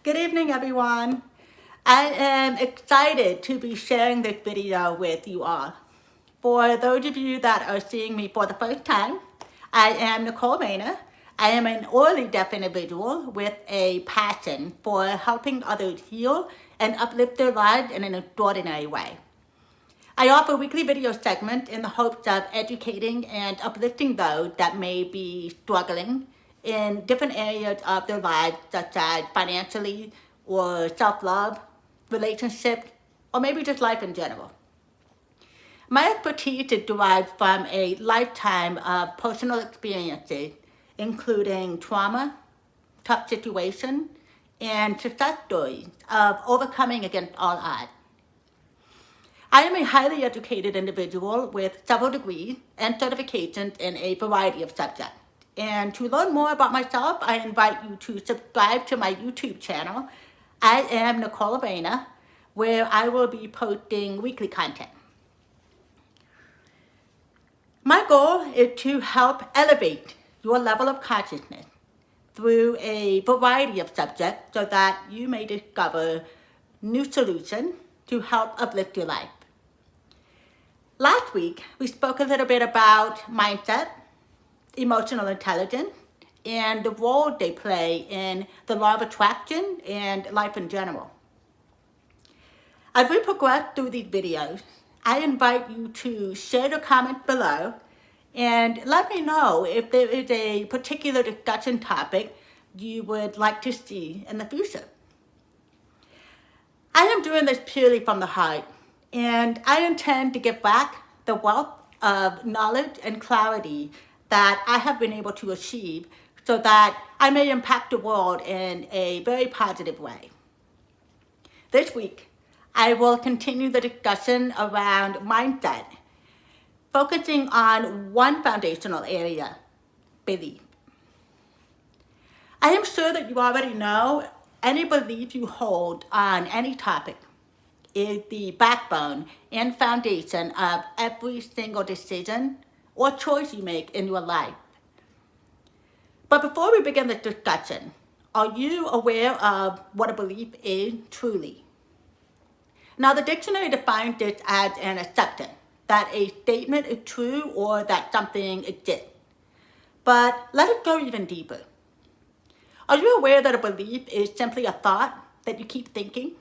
Good evening, everyone. I am excited to be sharing this video with you all. For those of you that are seeing me for the first time, I am Nicole Maynard. I am an orally deaf individual with a passion for helping others heal and uplift their lives in an extraordinary way. I offer weekly video segments in the hopes of educating and uplifting those that may be struggling in different areas of their lives, such as financially or self-love, relationships, or maybe just life in general. My expertise is derived from a lifetime of personal experiences, including trauma, tough situations, and success stories of overcoming against all odds. I am a highly educated individual with several degrees and certifications in a variety of subjects. And to learn more about myself, I invite you to subscribe to my YouTube channel. I am Nicole Avena, where I will be posting weekly content. My goal is to help elevate your level of consciousness through a variety of subjects so that you may discover new solutions to help uplift your life. Last week, we spoke a little bit about mindset, emotional intelligence, and the role they play in the law of attraction and life in general. As we progress through these videos, I invite you to share your comments below and let me know if there is a particular discussion topic you would like to see in the future. I am doing this purely from the heart, and I intend to give back the wealth of knowledge and clarity that I have been able to achieve so that I may impact the world in a very positive way. This week, I will continue the discussion around mindset, focusing on one foundational area, belief. I am sure that you already know any belief you hold on any topic is the backbone and foundation of every single decision or choice you make in your life. But before we begin the discussion, are you aware of what a belief is truly? Now, the dictionary defines it as an acceptance that a statement is true or that something exists. But let us go even deeper. Are you aware that a belief is simply a thought that you keep thinking?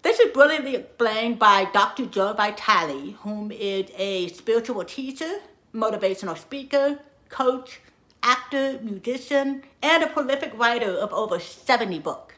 This is brilliantly explained by Dr. Joe Vitale, whom is a spiritual teacher, motivational speaker, coach, actor, musician, and a prolific writer of over 70 books.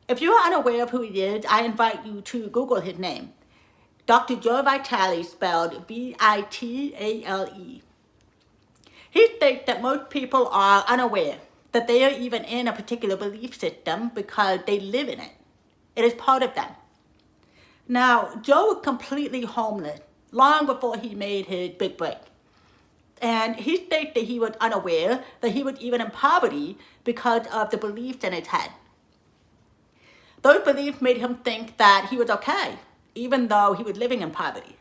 If you are unaware of who he is, I invite you to Google his name. Dr. Joe Vitale, spelled Vitale. He states that most people are unaware that they are even in a particular belief system because they live in it. It is part of them. Now, Joe was completely homeless long before he made his big break. And he states that he was unaware that he was even in poverty because of the beliefs in his head. Those beliefs made him think that he was okay, even though he was living in poverty.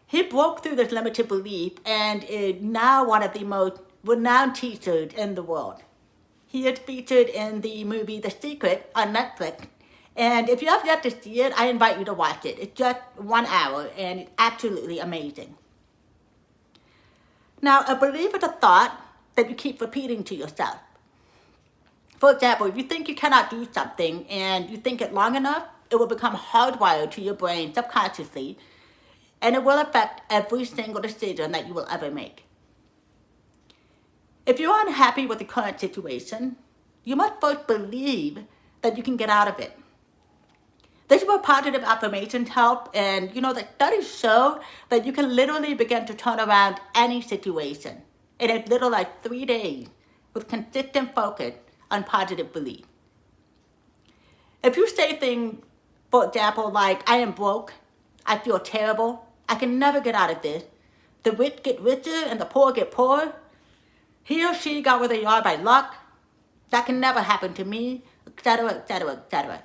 He broke through this limited belief and is now one of the most renowned teachers in the world. He is featured in the movie The Secret on Netflix. And if you have yet to see it, I invite you to watch it. It's just 1 hour and it's absolutely amazing. Now, a belief is a thought that you keep repeating to yourself. For example, if you think you cannot do something and you think it long enough, it will become hardwired to your brain subconsciously, and it will affect every single decision that you will ever make. If you're unhappy with the current situation, you must first believe that you can get out of it. This is where positive affirmations help, and the studies show that you can literally begin to turn around any situation in as little as 3 days with consistent focus on positive belief. If you say things, for example, like, I am broke, I feel terrible, I can never get out of this, the rich get richer and the poor get poorer, he or she got where they are by luck, that can never happen to me, etc., etc., etc.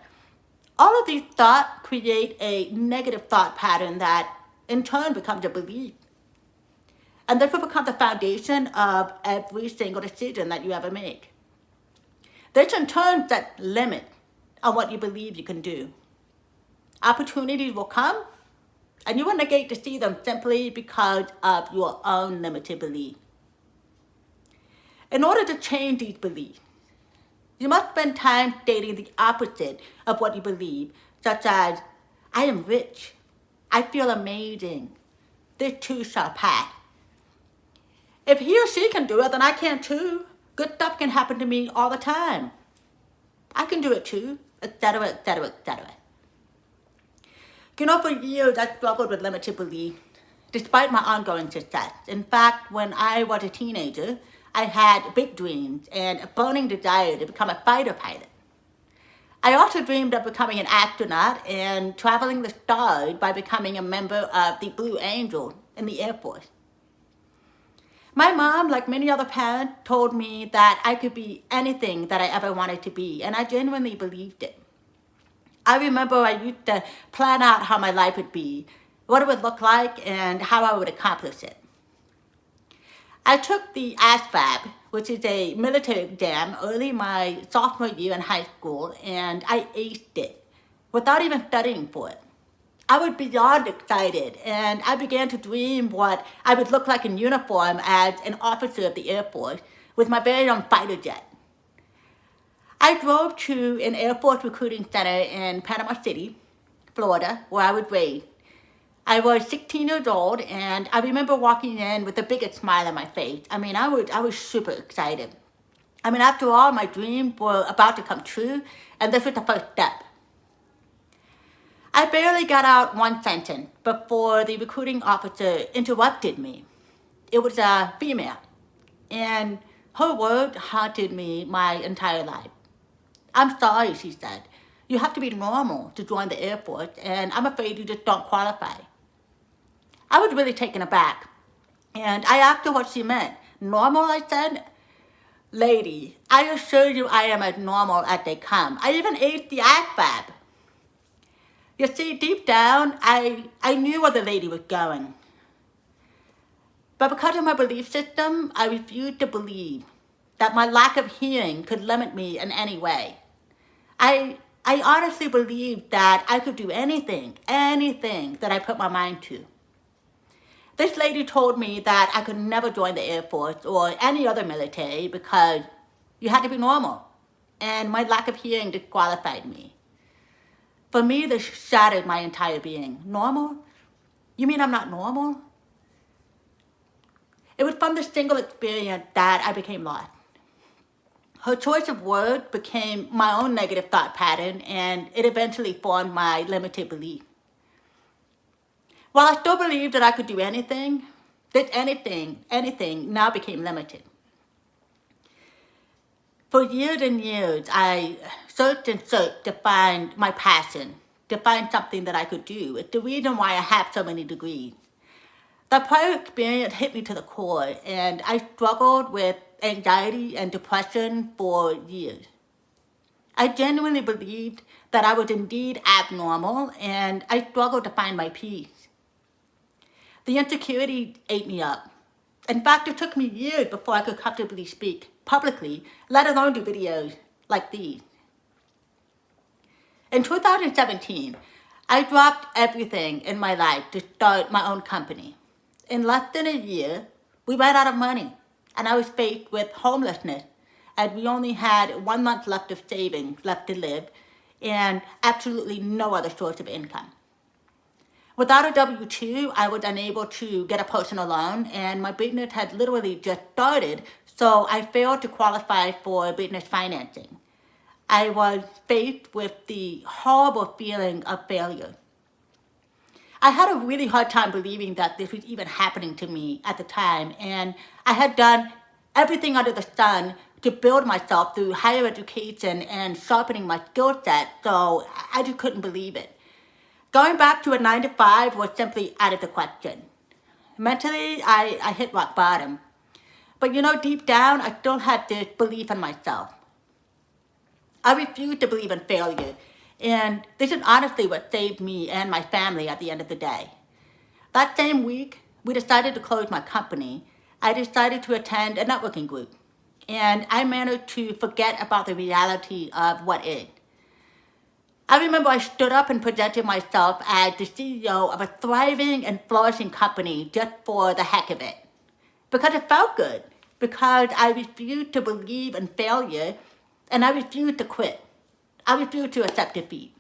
All of these thoughts create a negative thought pattern that in turn becomes a belief. And this will become the foundation of every single decision that you ever make. this in turn sets limit on what you believe you can do. Opportunities will come, and you will negate to see them simply because of your own limited belief. In order to change these beliefs, you must spend time stating the opposite of what you believe, such as, I am rich, I feel amazing, this too shall pass. If he or she can do it, then I can too. Good stuff can happen to me all the time. I can do it too, etc., etc., etc. You know, for years I struggled with limited belief, despite my ongoing success. In fact, when I was a teenager, I had big dreams and a burning desire to become a fighter pilot. I also dreamed of becoming an astronaut and traveling the stars by becoming a member of the Blue Angels in the Air Force. My mom, like many other parents, told me that I could be anything that I ever wanted to be, and I genuinely believed it. I remember I used to plan out how my life would be, what it would look like, and how I would accomplish it. I took the ASVAB, which is a military exam, early my sophomore year in high school, and I aced it without even studying for it. I was beyond excited, and I began to dream what I would look like in uniform as an officer of the Air Force with my very own fighter jet. I drove to an Air Force recruiting center in Panama City, Florida, where I was raised. I was 16 years old, and I remember walking in with the biggest smile on my face. I was super excited. After all, my dreams were about to come true, and this was the first step. I barely got out one sentence before the recruiting officer interrupted me. It was a female, and her words haunted me my entire life. I'm sorry, she said. You have to be normal to join the Air Force, and I'm afraid you just don't qualify. I was really taken aback, and I asked her what she meant. Normal, I said? Lady, I assure you I am as normal as they come. I even ate the ASVAB. You see, deep down, I knew where the lady was going. But because of my belief system, I refused to believe that my lack of hearing could limit me in any way. I honestly believed that I could do anything that I put my mind to. This lady told me that I could never join the Air Force or any other military because you had to be normal, and my lack of hearing disqualified me. For me, this shattered my entire being. Normal? You mean I'm not normal? It was from this single experience that I became lost. Her choice of words became my own negative thought pattern, and it eventually formed my limited belief. While I still believed that I could do anything, this anything now became limited. For years and years, I searched and searched to find my passion, to find something that I could do. It's the reason why I have so many degrees. The prior experience hit me to the core, and I struggled with anxiety and depression for years. I genuinely believed that I was indeed abnormal, and I struggled to find my peace. The insecurity ate me up. In fact, it took me years before I could comfortably speak publicly, let alone do videos like these. In 2017, I dropped everything in my life to start my own company. In less than a year, we ran out of money, and I was faced with homelessness, as we only had 1 month left of savings left to live, and absolutely no other source of income. Without a W-2, I was unable to get a personal loan, and my business had literally just started, so I failed to qualify for business financing. I was faced with the horrible feeling of failure. I had a really hard time believing that this was even happening to me at the time, and I had done everything under the sun to build myself through higher education and sharpening my skill set, so I just couldn't believe it. Going back to a 9-to-5 was simply out of the question. Mentally, I hit rock bottom. But deep down, I still had this belief in myself. I refused to believe in failure, and this is honestly what saved me and my family at the end of the day. That same week, we decided to close my company. I decided to attend a networking group. and I managed to forget about the reality of what is. I remember I stood up and presented myself as the CEO of a thriving and flourishing company just for the heck of it. Because it felt good. Because I refused to believe in failure and I refused to quit. I refused to accept defeat.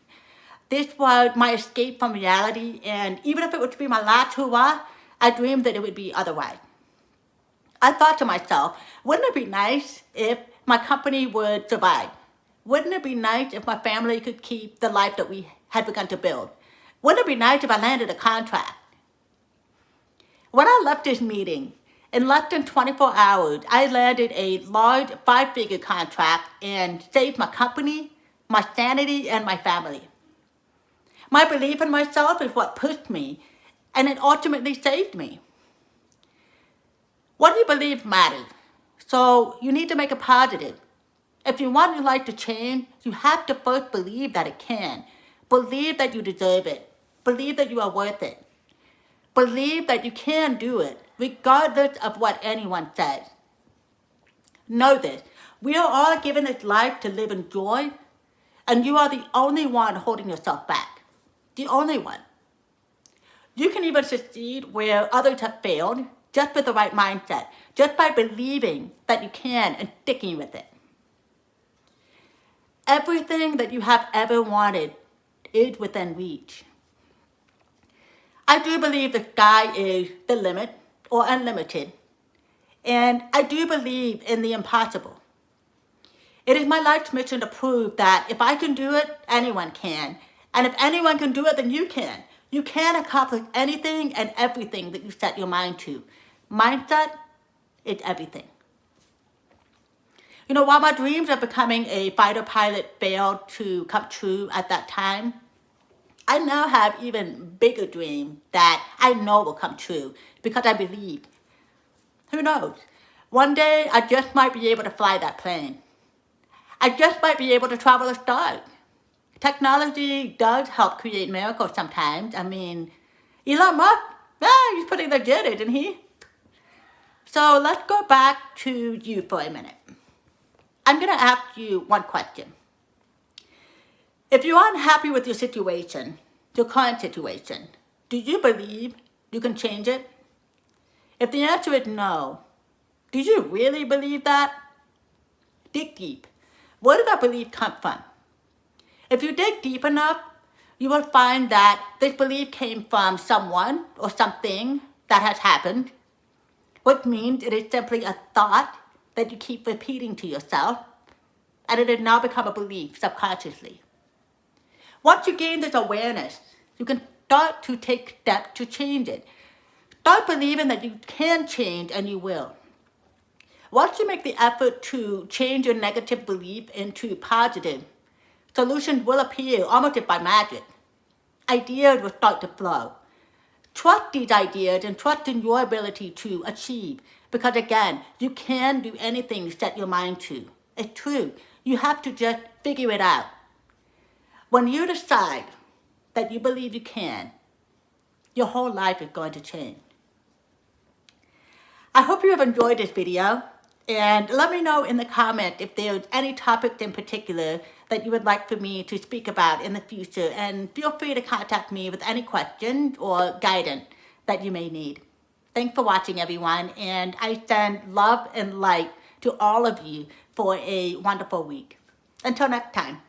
This was my escape from reality, and even if it was to be my last hurrah, I dreamed that it would be otherwise. I thought to myself, wouldn't it be nice if my company would survive? Wouldn't it be nice if my family could keep the life that we had begun to build? Wouldn't it be nice if I landed a contract? When I left this meeting, in less than 24 hours, I landed a large 5-figure contract and saved my company, my sanity, and my family. My belief in myself is what pushed me, and it ultimately saved me. What you believe matters, so you need to make it positive. If you want your life to change, you have to first believe that it can. Believe that you deserve it. Believe that you are worth it. Believe that you can do it, regardless of what anyone says. Know this, we are all given this life to live in joy, and you are the only one holding yourself back. The only one. You can even succeed where others have failed, just with the right mindset, just by believing that you can and sticking with it. Everything that you have ever wanted is within reach. I do believe the sky is the limit or unlimited, and I do believe in the impossible. It is my life's mission to prove that if I can do it, anyone can. And if anyone can do it, then you can. You can accomplish anything and everything that you set your mind to. Mindset is everything. You know, while my dreams of becoming a fighter pilot failed to come true at that time, I now have even bigger dreams that I know will come true because I believe. Who knows? One day I just might be able to fly that plane. I just might be able to travel the stars. Technology does help create miracles sometimes. I mean, Elon Musk, he's pretty legit, isn't he? So let's go back to you for a minute. I'm going to ask you one question. If you're unhappy with your situation, your current situation, do you believe you can change it? If the answer is no, do you really believe that? Dig deep. Where did that belief come from? If you dig deep enough, you will find that this belief came from someone or something that has happened, which means it is simply a thought that you keep repeating to yourself, and it has now become a belief subconsciously. Once you gain this awareness, you can start to take steps to change it. Start believing that you can change and you will. Once you make the effort to change your negative belief into positive, solutions will appear almost by magic. Ideas will start to flow. Trust these ideas and trust in your ability to achieve. Because again, you can do anything you set your mind to. It's true. You have to just figure it out. When you decide that you believe you can, your whole life is going to change. I hope you have enjoyed this video. And let me know in the comments if there's any topics in particular that you would like for me to speak about in the future. And feel free to contact me with any questions or guidance that you may need. Thanks for watching, everyone. And I send love and light to all of you for a wonderful week. Until next time.